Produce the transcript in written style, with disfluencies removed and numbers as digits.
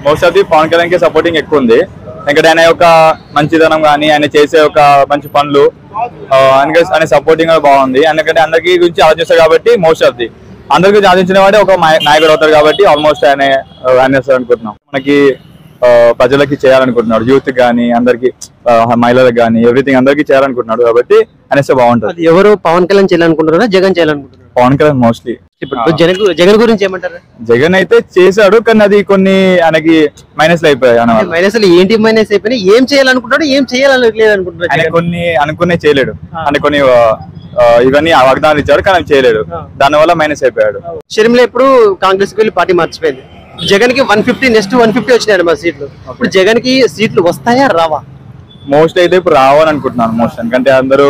Most of the Pawan Kalyan కి supporting ఎక్కువ ఉంది. ఎందుకంటే ఆయన యొక్క మంచితనం కానీ ఆయన చేసే ఒక మంచి పనులు ఆయన సపోర్టింగ్ బాగుంది. ఎందుకంటే అందరికి గురించి ఆలోచిస్తారు కాబట్టి మోస్ట్ ఆఫ్ ది అందరి గురించి ఆలోచించిన వాడే ఒక నాయకుడు అవుతారు కాబట్టి ఆల్మోస్ట్ ఆయన అనుకుంటున్నాం. మనకి ప్రజలకి చేయాలనుకుంటున్నాడు, యూత్ కానీ అందరికి మహిళలకు కానీ ఎవ్రీథింగ్ అందరికి చేయాలనుకుంటున్నాడు కాబట్టి అనేసి బాగుంటుంది. ఎవరు పవన్ కళ్యాణ్ చేయాలనుకుంటున్నారా జగన్ చేయాలనుకుంటున్నారు? పవన్ కళ్యాణ్ మోస్ట్లీ. జగన్ గురించి ఏమంటారు? జగన్ అయితే చేశాడు కానీ అది కొన్ని ఆయనకి మైనస్ అయిపోయాయి. మైనస్ ఏంటి మైనస్ అయిపోయినాయి? ఏం చేయాలనుకుంటాడు, ఏం చేయాలనుకోలేదు అనుకుంటున్నాడు? ఆయన కొన్ని అనుకునే చేయలేడు, అంటే కొన్ని ఇవన్నీ వాగ్దానాలు ఇచ్చాడు కానీ చేయలేడు, దానివల్ల మైనస్ అయిపోయాడు. షర్మిల ఇప్పుడు కాంగ్రెస్ కి వెళ్ళి పార్టీ మార్చిపోయింది. జగన్ కి 150 నెక్స్ట్ 150 వచ్చినాయి మా సీట్లు. ఇప్పుడు జగన్ కి సీట్లు వస్తాయా రావా? మోస్ట్ అయితే ఇప్పుడు రావని అనుకుంటున్నాను మోస్ట్. ఎందుకంటే అందరూ